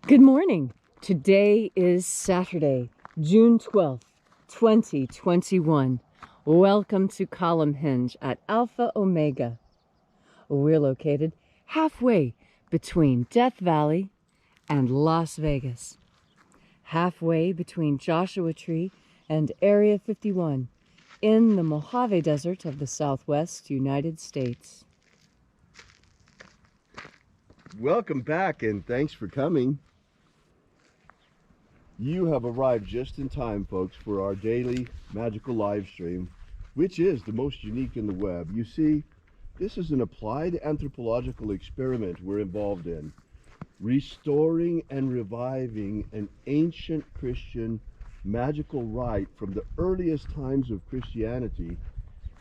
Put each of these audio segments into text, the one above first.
Good morning. Today is Saturday, June 12th, 2021. Welcome to Column Hinge at Alpha Omega. We're located halfway between Death Valley and Las Vegas. Halfway between Joshua Tree and Area 51 in the Mojave Desert of the Southwest United States. Welcome back and thanks for coming. You have arrived just in time, folks, for our daily magical live stream, which is the most unique in the web. You see, this is an applied anthropological experiment we're involved in, restoring and reviving an ancient Christian magical rite from the earliest times of Christianity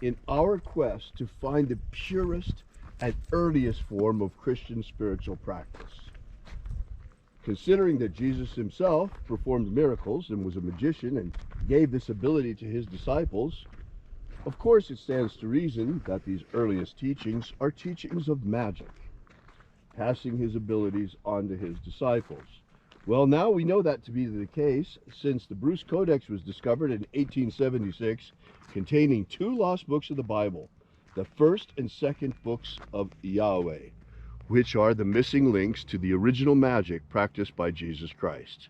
in our quest to find the purest and earliest form of Christian spiritual practice. Considering that Jesus himself performed miracles and was a magician and gave this ability to his disciples, of course it stands to reason that these earliest teachings are teachings of magic, passing his abilities on to his disciples. Well, now we know that to be the case since the Bruce Codex was discovered in 1876, containing 2 lost books of the Bible, the first and second books of Yahweh, which are the missing links to the original magic practiced by Jesus Christ,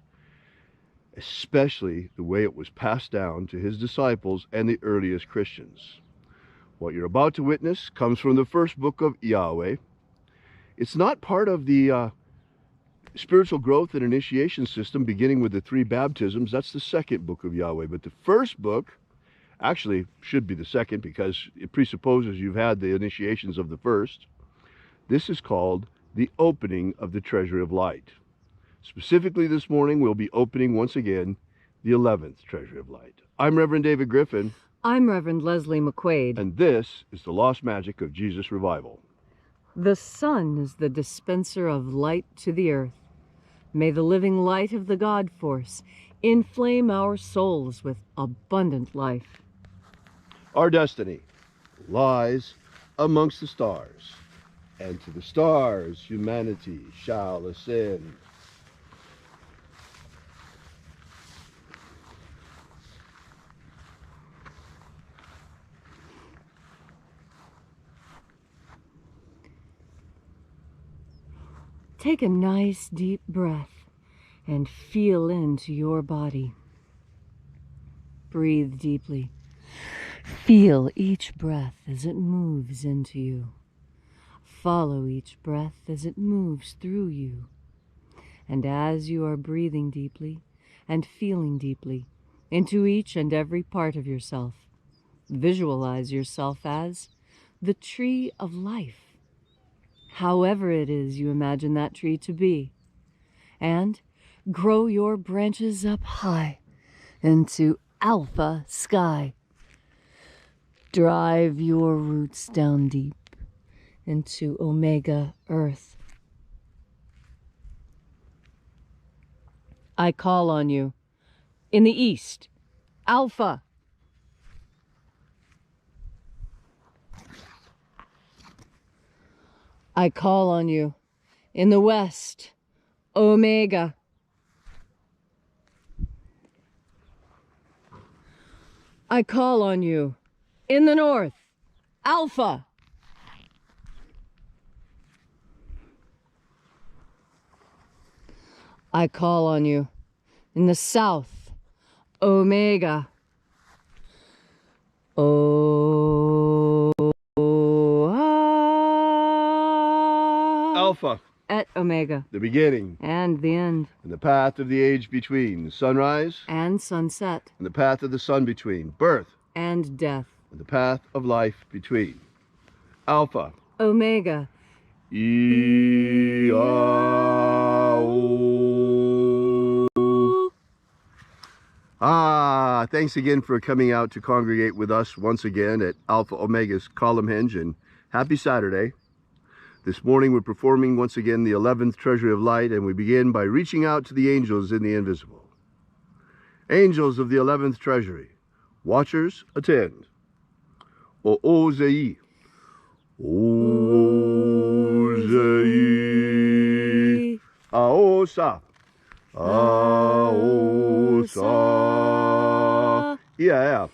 especially the way it was passed down to his disciples and the earliest Christians. What you're about to witness comes from the first book of Yahweh. It's not part of the spiritual growth and initiation system beginning with the 3 baptisms. That's the second book of Yahweh. But the first book actually should be the second because it presupposes you've had the initiations of the first. This is called the opening of the Treasury of Light. Specifically this morning, we'll be opening once again the 11th Treasury of Light. I'm Reverend David Griffin. I'm Reverend Leslie McQuaid. And this is the Lost Magic of Jesus Revival. The sun is the dispenser of light to the earth. May the living light of the God Force inflame our souls with abundant life. Our destiny lies amongst the stars, and to the stars humanity shall ascend. Take a nice deep breath and feel into your body. Breathe deeply. Feel each breath as it moves into you. Follow each breath as it moves through you. And as you are breathing deeply and feeling deeply into each and every part of yourself, visualize yourself as the tree of life, however it is you imagine that tree to be, and grow your branches up high into alpha sky. Drive your roots down deep into omega earth. I call on you in the east, alpha. I call on you in the west, omega. I call on you in the north, alpha. I call on you in the south, omega. Alpha. Et omega. The beginning. And the end. And the path of the age between. Sunrise. And sunset. And the path of the sun between. Birth. And death. And the path of life between. Alpha. Omega. Thanks again for coming out to congregate with us once again at Alpha Omega's Column Hinge, and happy Saturday. This morning we're performing once again the 11th Treasury of Light, and we begin by reaching out to the angels in the invisible. Angels of the 11th Treasury, watchers attend. O-O-Zei. O-Zei. Aosa. Sa. Yeah.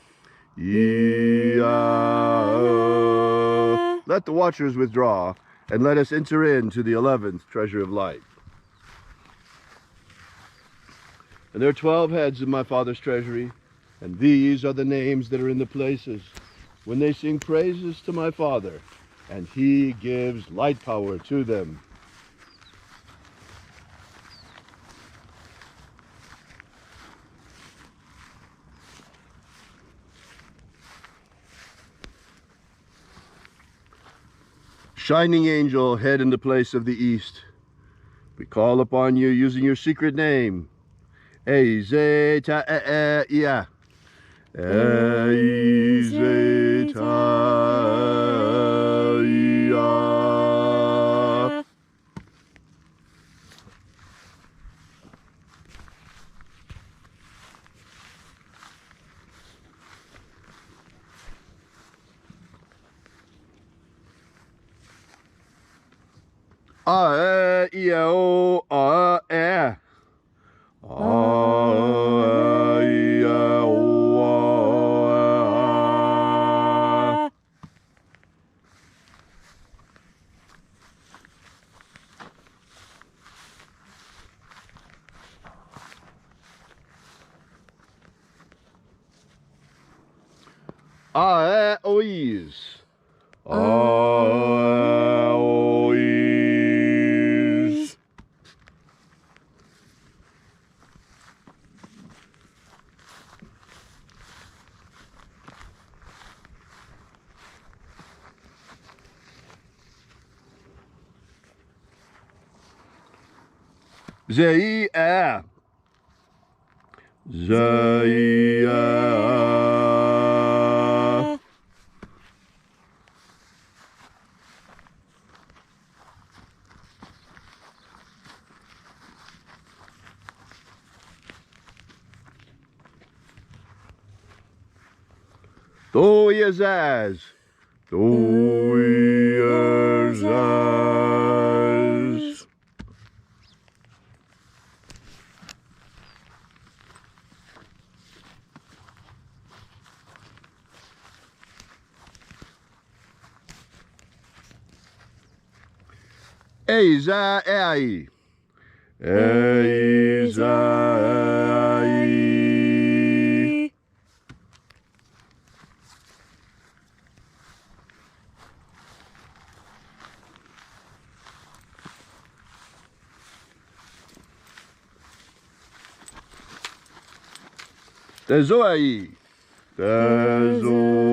Let the watchers withdraw, and let us enter into the 11th treasure of light. And there are 12 heads in my Father's treasury, and these are the names that are in the places when they sing praises to my Father, and he gives light power to them. Shining angel, head in the place of the east, we call upon you using your secret name. Ezeta-ia. Ezeta-ia. A-e-i-o-a-e. A-e-i-o-a. A-e-ois. A-e-ois. Zei-a. Zei-a. Toyazaz. Toyazaz. Ezai. Ezai. Tezoai. Tezoai.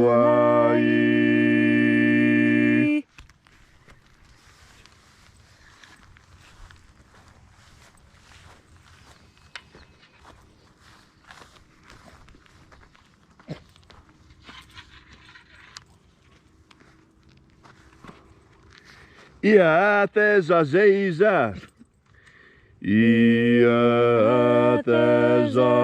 Ia tezazeiza. Ia tezazeiza.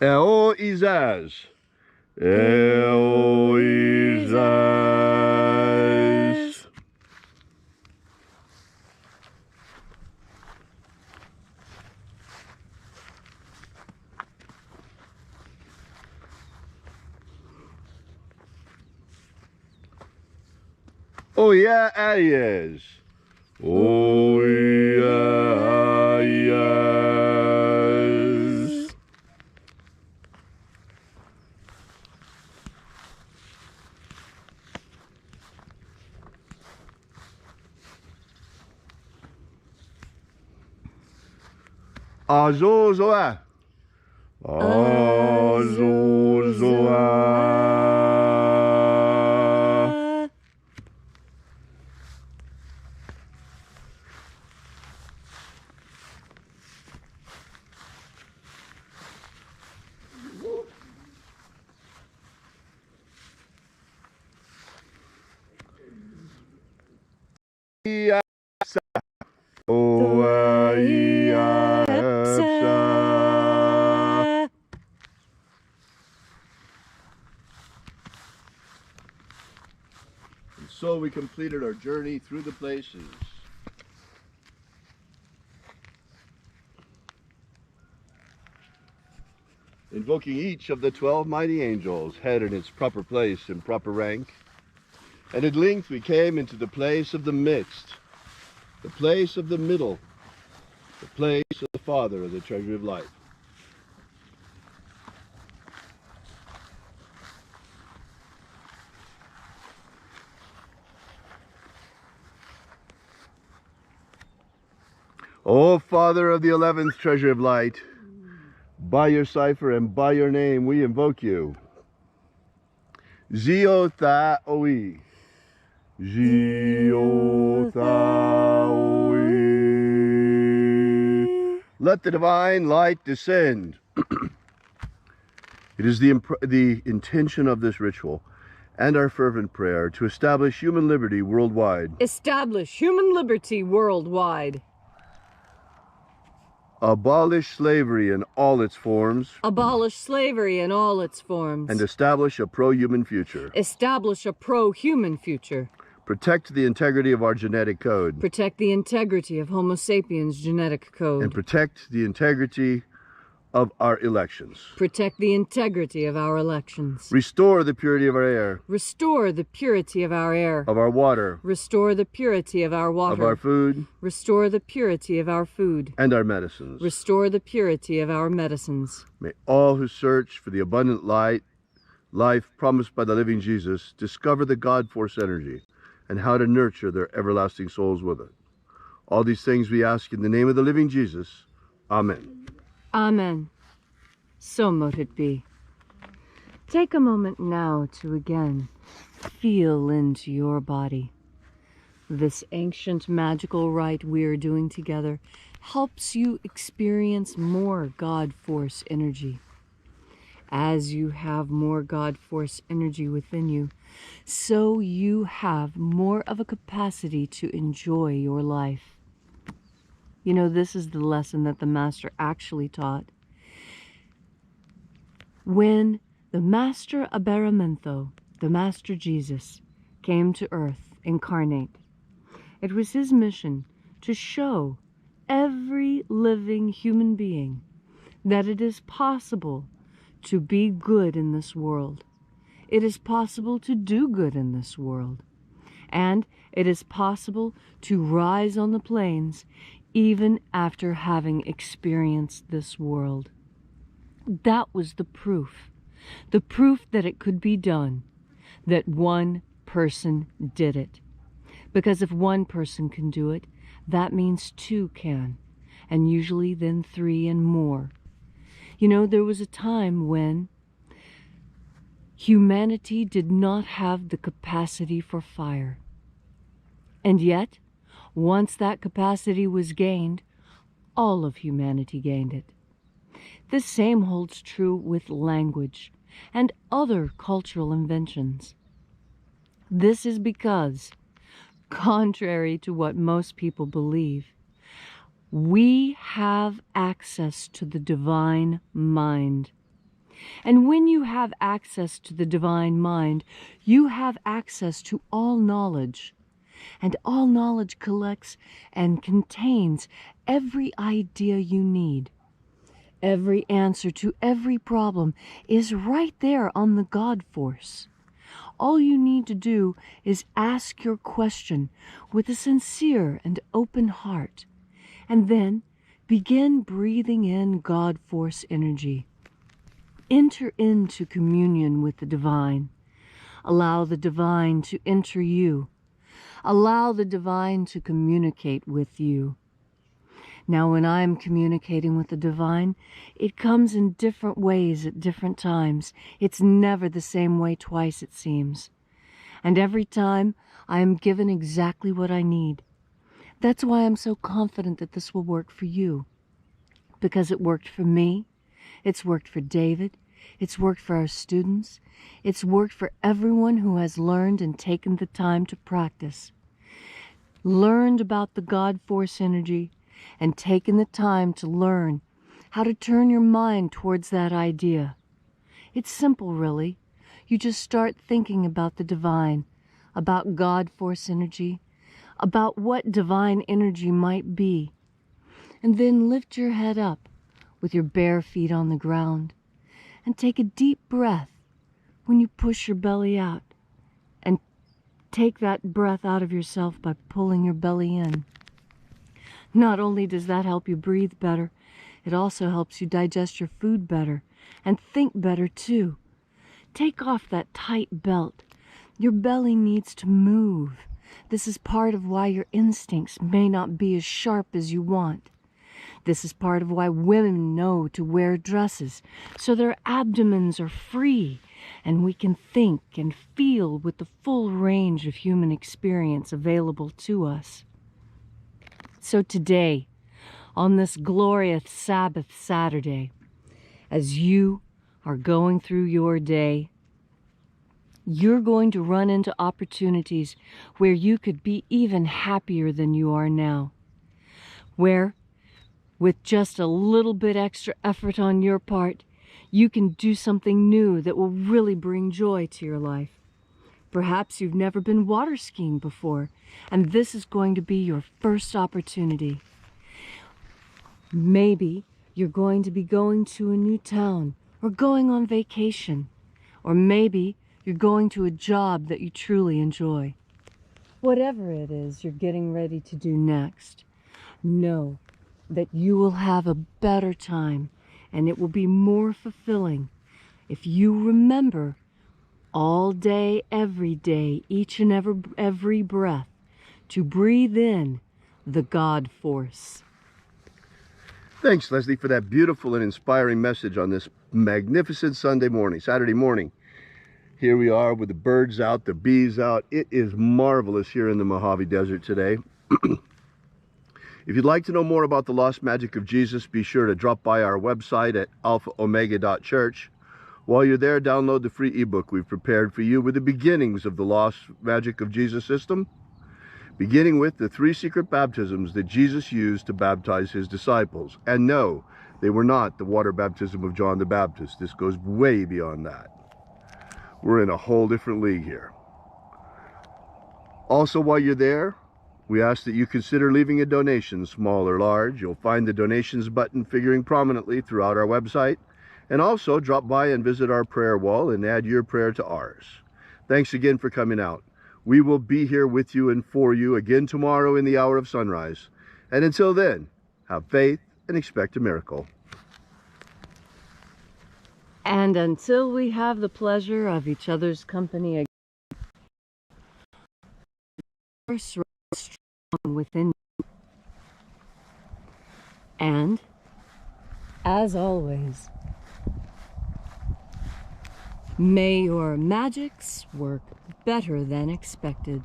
Eoizaz. Eoizaz. Oia aies. Oia aies. Azozoa. Azozoa. Ia sa. Oa ia sa. so we completed our journey through the places. Invoking each of the 12 mighty angels, head in its proper place and proper rank. And at length we came into the place of the midst, the place of the middle, the place of the Father of the treasure of life. O Father of the 11th treasure of light, by your cipher and by your name we invoke you. Zio Tha Oi. Zio Tha Oi. Let the divine light descend. It is the intention of this ritual and our fervent prayer to establish human liberty worldwide. Establish human liberty worldwide. Abolish slavery in all its forms. Abolish slavery in all its forms. And establish a pro-human future. Establish a pro-human future. Protect the integrity of our genetic code. Protect the integrity of Homo sapiens' genetic code. And protect the integrity of our elections. Protect the integrity of our elections. Restore the purity of our air. Restore the purity of our air. Of our water. Restore the purity of our water. Of our food. Restore the purity of our food. And our medicines. Restore the purity of our medicines. May all who search for the abundant life promised by the living Jesus discover the God force energy and how to nurture their everlasting souls with it. All these things we ask in the name of the living Jesus. Amen. Amen. So mote it be. Take a moment now to again feel into your body. This ancient magical rite we are doing together helps you experience more God force energy. As you have more God force energy within you, so you have more of a capacity to enjoy your life. You know, this is the lesson that the Master actually taught. When the Master Aberamento, the Master Jesus, came to earth incarnate, it was his mission to show every living human being that it is possible to be good in this world. It is possible to do good in this world. And it is possible to rise on the plains even after having experienced this world. That was the proof that it could be done, that one person did it. Because if one person can do it, that means two can, and usually then three and more. You know, there was a time when humanity did not have the capacity for fire. And yet, once that capacity was gained, all of humanity gained it. The same holds true with language and other cultural inventions. This is because, contrary to what most people believe, we have access to the divine mind. And when you have access to the divine mind, you have access to all knowledge. And all knowledge collects and contains every idea you need. Every answer to every problem is right there on the God force. All you need to do is ask your question with a sincere and open heart, and then begin breathing in God force energy. Enter into communion with the divine. Allow the divine to enter you. Allow the divine to communicate with you. Now, when I'm communicating with the divine, it comes in different ways at different times. It's never the same way twice, it seems. And every time, I am given exactly what I need. That's why I'm so confident that this will work for you. Because it worked for me, it's worked for David, it's worked for our students, it's worked for everyone who has learned and taken the time to practice. Learned about the God force energy, and taken the time to learn how to turn your mind towards that idea. It's simple, really. You just start thinking about the divine, about God force energy, about what divine energy might be. And then lift your head up with your bare feet on the ground and take a deep breath when you push your belly out. And take that breath out of yourself by pulling your belly in. Not only does that help you breathe better, it also helps you digest your food better and think better too. Take off that tight belt. Your belly needs to move. This is part of why your instincts may not be as sharp as you want. This is part of why women know to wear dresses, so their abdomens are free, and we can think and feel with the full range of human experience available to us. So today, on this glorious Sabbath Saturday, as you are going through your day, you're going to run into opportunities where you could be even happier than you are now. Where, with just a little bit extra effort on your part, you can do something new that will really bring joy to your life. Perhaps you've never been water skiing before, and this is going to be your first opportunity. Maybe you're going to be going to a new town or going on vacation, or maybe you're going to a job that you truly enjoy. Whatever it is you're getting ready to do next, know that you will have a better time and it will be more fulfilling if you remember all day, every day, each and every breath, to breathe in the God force. Thanks, Leslie, for that beautiful and inspiring message on this magnificent Saturday morning. Here we are with the birds out, the bees out. It is marvelous here in the Mojave Desert today. If you'd like to know more about the lost magic of Jesus, be sure to drop by our website at alphaomega.church. While you're there, download the free ebook we've prepared for you with the beginnings of the lost magic of Jesus system, beginning with the 3 secret baptisms that Jesus used to baptize his disciples. And no, they were not the water baptism of John the Baptist. This goes way beyond that. We're in a whole different league here. Also, while you're there, we ask that you consider leaving a donation, small or large. You'll find the donations button figuring prominently throughout our website. And also drop by and visit our prayer wall and add your prayer to ours. Thanks again for coming out. We will be here with you and for you again tomorrow in the hour of sunrise. And until then, have faith and expect a miracle. And until we have the pleasure of each other's company again, force strong within you. And, as always, may your magics work better than expected.